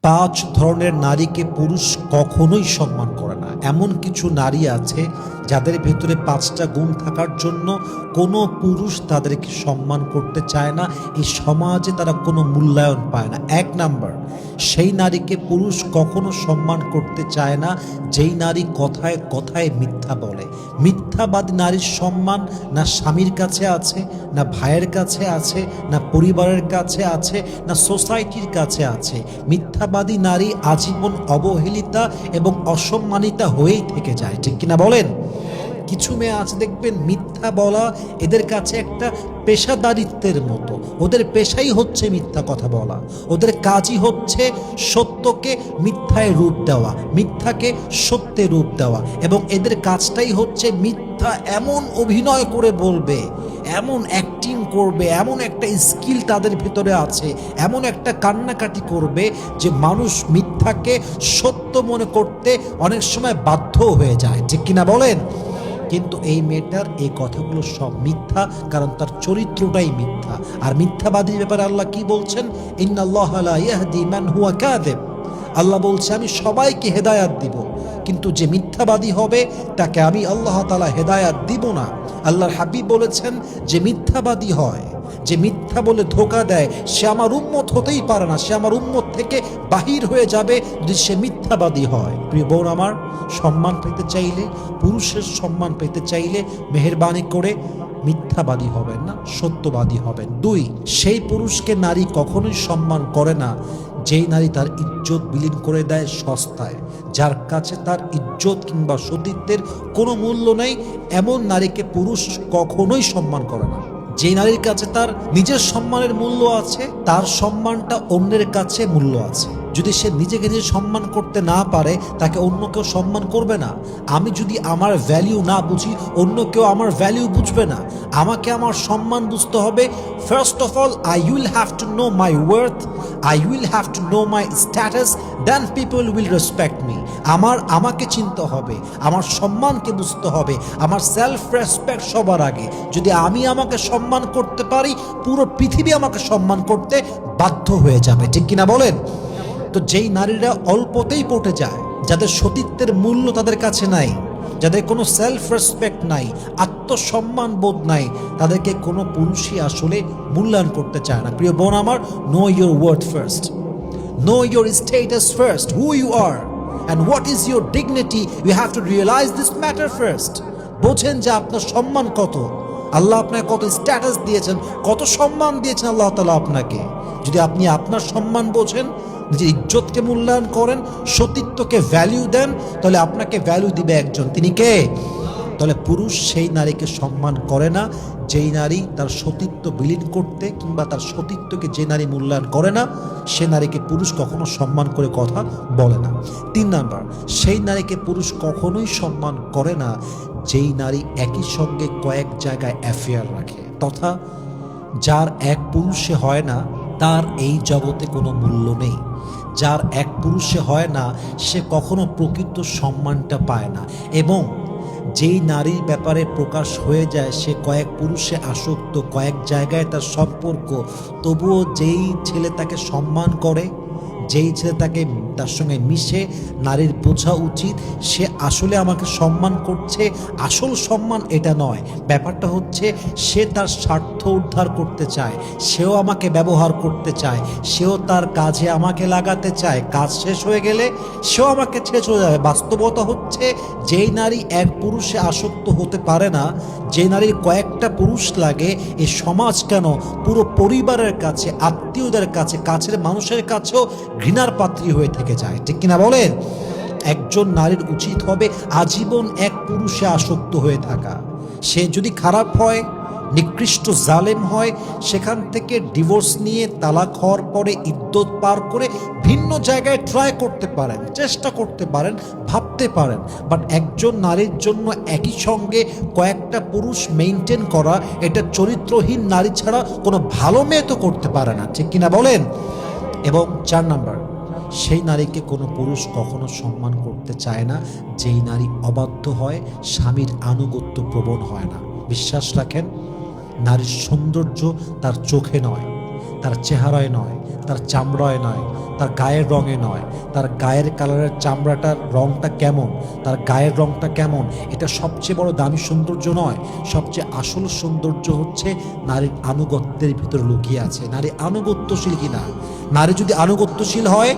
পাঁচ ধরনের নারীকে পুরুষ কখনোই সম্মান করে না। এমন কিছু নারী আছে যাদের ভেতরে পাঁচটা গুণ থাকার জন্য কোনো পুরুষ তাদেরকে সম্মান করতে চায় না। এই সমাজে তারা কোনো মূল্যায়ন পায় না। এক নাম্বার, সেই নারীকে পুরুষ কখনো সম্মান করতে চায় না যেই নারী কথায় কথায় মিথ্যা বলে। মিথ্যাবাদী নারীর সম্মান না স্বামীর কাছে আছে, না ভাইয়ের কাছে আছে, না পরিবারের কাছে আছে, না সোসাইটির কাছে আছে। মিথ্যাবাদী নারী আজীবন অবহেলিতা এবং অসম্মানিতা হয়েই থেকে যায়, ঠিক কিনা বলেন? কিছু মেয়ে আছে দেখবেন মিথ্যা বলা এদের কাছে একটা পেশাদারিত্বের মতো। ওদের পেশাই হচ্ছে মিথ্যা কথা বলা, ওদের কাজই হচ্ছে সত্যকে মিথ্যায় রূপ দেওয়া, মিথ্যাকে সত্যে রূপ দেওয়া, এবং এদের কাজটাই হচ্ছে মিথ্যা এমন অভিনয় করে বলবে, এমন অ্যাক্টিং করবে, এমন একটা স্কিল তাদের ভিতরে আছে, এমন একটা কান্নাকাটি করবে যে মানুষ মিথ্যাকে সত্য মনে করতে অনেক সময় বাধ্য হয়ে যায়, ঠিক কিনা বলেন? কিন্তু এই মেয়েটার এই কথাগুলো সব মিথ্যা, কারণ তার চরিত্রটাই মিথ্যা। আর মিথ্যাবাদীর ব্যাপারে আল্লাহ কি বলছেন? ইন্নাল্লাহা লা ইয়াহদি মান হুয়া কাযিব। আল্লাহ বলছে আমি সবাইকে হেদায়াত দিব, কিন্তু যে মিথ্যাবাদী হবে তাকে আমি আল্লাহ তাআলা হেদায়াত দিব না। আল্লাহর হাবিব বলেছেন যে মিথ্যাবাদী হয়, যে মিথ্যা বলে ধোঁকা দেয়, সে আমার উম্মত হতেই পারে না, সে আমার উম্মত থেকে বাহির হয়ে যাবে যদি সে মিথ্যাবাদী হয়। প্রিয় বোন আমার, সম্মান পেতে চাইলে, পুরুষের সম্মান পেতে চাইলে মেহেরবানি করে মিথ্যাবাদী হবেন না, সত্যবাদী হবেন। দুই, সেই পুরুষকে নারী কখনোই সম্মান করে না যেই নারী তার ইজ্জত বিলীন করে দেয় সস্তায়, যার কাছে তার ইজ্জত কিংবা সতীত্বের কোনো মূল্য নেই, এমন নারীকে পুরুষ কখনোই সম্মান করে না। যে নারীর কাছে তার নিজের সম্মানের মূল্য আছে, তার সম্মানটা অন্যের কাছে মূল্য আছে। যদি সে নিজেকে নিজে সম্মান করতে না পারে, তাকে অন্য কেউ সম্মান করবে না। আমি যদি আমার ভ্যালিউ না বুঝি, অন্য কেউ আমার ভ্যালিউ বুঝবে না। আমাকে আমার সম্মান বুঝতে হবে। First of all, I will have to know my worth, I will have to know my status, then people will respect me. আমাকে চিনতে হবে, আমার সম্মানকে বুঝতে হবে, আমার সেলফ রেসপেক্ট সবার আগে। যদি আমি আমাকে সম্মান করতে পারি, পুরো পৃথিবী আমাকে সম্মান করতে বাধ্য হয়ে যাবে, ঠিক কিনা বলেন? তো যেই নারীরা অল্পতেই পটে যায়, যাদের সতীত্বের মূল্য তাদের কাছে নাই, যাদের কোনো সেলফ রেসপেক্ট নাই, আত্মসম্মান বোধ নাই, তাদেরকে কোনো পুরুষই আসলে মূল্যায়ন করতে চায় না। প্রিয় বোন আমার, know your worth first, know your status first, who you are and what is your dignity, you have to realise this matter first. বোঝেন যে আপনার সম্মান কত, আল্লাহ আপনাকে কত স্ট্যাটাস দিয়েছেন, কত সম্মান দিয়েছেন আল্লাহ তাআলা আপনাকে। যদি আপনি আপনার সম্মান বোঝেন, নিজের ইজ্জতকে মূল্যায়ন করেন, সতীত্বকে ভ্যালিউ দেন, তাহলে আপনাকে ভ্যালু দিবে একজন, তিনি কে? তাহলে পুরুষ সেই নারীকে সম্মান করে না যেই নারী তার সতীত্ব বিলীন করতে কিংবা তার সতীত্বকে যে নারী মূল্যায়ন করে না, সে নারীকে পুরুষ কখনো সম্মান করে কথা বলে না। তিন নাম্বার, সেই নারীকে পুরুষ কখনোই সম্মান করে না যেই নারী একই সঙ্গে কয়েক জায়গায় অ্যাফেয়ার রাখে, তথা যার এক পুরুষে হয় না তার এই জগতে কোনো মূল্য নেই। যার এক পুরুষে হয় না সে কখনো প্রকৃত সম্মানটা পায় না। এবং যেই নারীর ব্যাপারে প্রকাশ হয়ে যায় সে কয়েক পুরুষে আসক্ত, কয়েক জায়গায় তার সম্পর্ক, তবুও যেই ছেলে তাকে সম্মান করে, যেই ছেলে তার সঙ্গে মিশে, নারীর বোঝা উচিত সে আসলে আমাকে সম্মান করছে, আসল সম্মান এটা নয়। ব্যাপারটা হচ্ছে সে তার স্বার্থ উদ্ধার করতে চায়, সেও আমাকে ব্যবহার করতে চায়, সেও তার কাজে আমাকে লাগাতে চায়, কাজ শেষ হয়ে গেলে সেও আমাকে ছেড়ে চলে যাবে। বাস্তবতা হচ্ছে যেই নারী এক পুরুষে আসক্ত হতে পারে না, যে নারীর কয়েকটা পুরুষ লাগে, এ সমাজ কেন পুরো পরিবারের কাছে, আত্মীয়দের কাছে, কাছের মানুষের কাছেও ঘৃণার পাত্রী হয়ে থেকে যায়, ঠিক কিনা বলেন? একজন নারীর উচিত হবে আজীবন এক পুরুষে আসক্ত হয়ে থাকা। সে যদি খারাপ হয়, নিকৃষ্ট জালেম হয়, সেখান থেকে ডিভোর্স নিয়ে তালাক হওয়ার পরে ইদ্যত পার করে ভিন্ন জায়গায় ট্রাই করতে পারেন, চেষ্টা করতে পারেন, ভাবতে পারেন। বাট একজন নারীর জন্য একই সঙ্গে কয়েকটা পুরুষ মেইনটেইন করা, এটা চরিত্রহীন নারী ছাড়া কোনো ভালো মেয়ে তো করতে পারে না, ঠিক কিনা বলেন? এবং চার নাম্বার, সেই নারীকে কোনো পুরুষ কখনো সম্মান করতে চায় না যেই নারী অবাধ্য হয়, স্বামীর আনুগত্য প্রবণ হয় না। বিশ্বাস রাখেন, নারীর সৌন্দর্য তার চোখে নয়, তার চেহারায় নয়, তার চামড়ায় নয়, তার গায়ের রঙে নয়, তার গায়ের কালারের চামড়াটার রঙটা কেমন, তার গায়ের রঙটা কেমন, এটা সবচেয়ে বড় দামি সৌন্দর্য নয়। সবচেয়ে আসল সৌন্দর্য হচ্ছে নারীর আনুগত্যের ভিতরে লুকিয়ে আছে। নারী আনুগত্যশীল কিনা। নারী যদি আনুগত্যশীল হয়,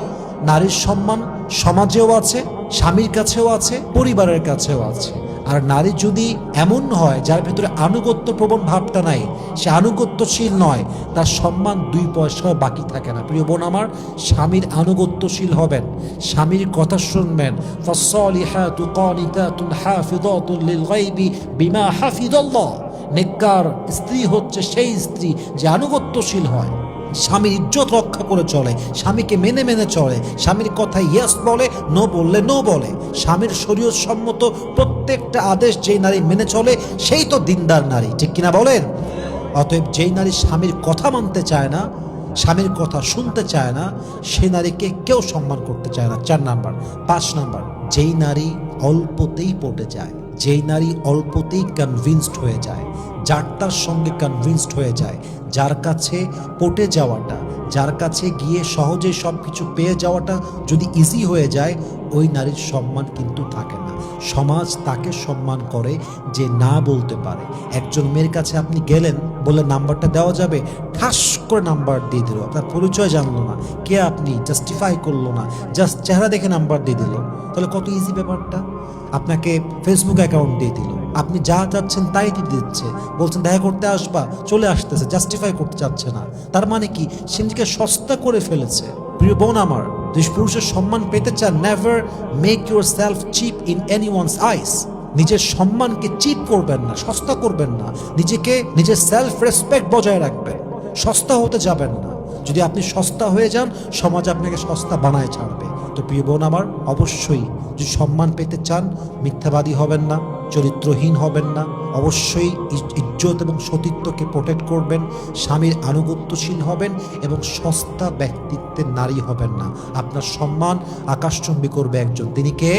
নারীর সম্মান সমাজেও আছে, স্বামীর কাছেও আছে, পরিবারের কাছেও আছে। আর নারী যদি এমন হয় যার ভেতরে আনুগত্য প্রবণ ভাবটা নাই, সে আনুগত্যশীল নয়, তার সম্মান 2 পয়সাও বাকি থাকে না। প্রিয় বোন আমার, স্বামীর আনুগত্যশীল হবেন, স্বামীর কথা শুনবেন। ফাসসালিহাতু কানিতাতুন হাফিযাতুন লিল গায়বি বিমা হাফিজাল্লাহ। নেককার স্ত্রী হচ্ছে সেই স্ত্রী যে আনুগত্যশীল হয়, স্বামীর ইজ্জত রক্ষা করে চলে, স্বামীকে মেনে মেনে চলে, স্বামীর কথায় ইয়েস বলে, নো বললে নো বলে। স্বামীর শরীয়ত সম্মত প্রত্যেকটা আদেশ যেই নারী মেনে চলে সেই তো দিনদার নারী, ঠিক কিনা বলেন? অতএব যেই নারী স্বামীর কথা মানতে চায় না, স্বামীর কথা শুনতে চায় না, সে নারীকে কেউ সম্মান করতে চায় না। 4 নাম্বার। 5 নাম্বার, যেই নারী অল্পতেই পটে যায়, যেই নারী অল্পতেই কনভিন্সড হয়ে যায়, যার তার সঙ্গে কনভিন্সড হয়ে যায়, যার কাছে পটে যাওয়াটা, যার কাছে গিয়ে সহজে সব কিছু পেয়ে যাওয়াটা যদি ইজি হয়ে যায়, ওই নারীর সম্মান কিন্তু থাকে না। সমাজ তাকে সম্মান করে যে না বলতে পারে। একজন মেয়ের কাছে আপনি গেলেন, বলে নাম্বারটা দেওয়া যাবে, ঠাস করে নাম্বার দিয়ে দিল, আপনার পরিচয় জানলো না, কে আপনি জাস্টিফাই করলো না, জাস্ট চেহারা দেখে নাম্বার দিয়ে দিল। তাহলে কত ইজি ব্যাপারটা। আপনাকে ফেসবুক অ্যাকাউন্ট দিয়ে দিল, আপনি যা চাচ্ছেন তাই দিয়ে দিচ্ছে, বলছেন দেখা করতে আসবা, চলে আসতেছে, জাস্টিফাই করতে চাচ্ছে না। তার মানে কি, সে নিজেকে সস্তা করে ফেলেছে। প্রিয় বোন আমার, যদি পুরুষের সম্মান পেতে চান, never make yourself cheap in anyone's eyes. নিজের সম্মানকে চিপ করবেন না, সস্তা করবেন না। নিজেকে, নিজের সেলফ রেসপেক্ট বজায় রাখবেন, সস্তা হতে যাবেন না। যদি আপনি সস্তা হয়ে যান, সমাজ আপনাকে সস্তা বানায় ছাড়বে। তো প্রিয় বোন আমার, অবশ্যই যদি সম্মান পেতে চান, মিথ্যাবাদী হবেন না, চরিত্রহীন হবেন না, অবশ্যই ইজ্জত এবং সতীত্বকে প্রোটেক্ট করবেন, স্বামীর আনুগত্যশীল হবেন এবং সস্তা ব্যক্তিত্বের নারী হবেন না। আপনার সম্মান আকাশচুম্বী করবে একজন, তিনি কে?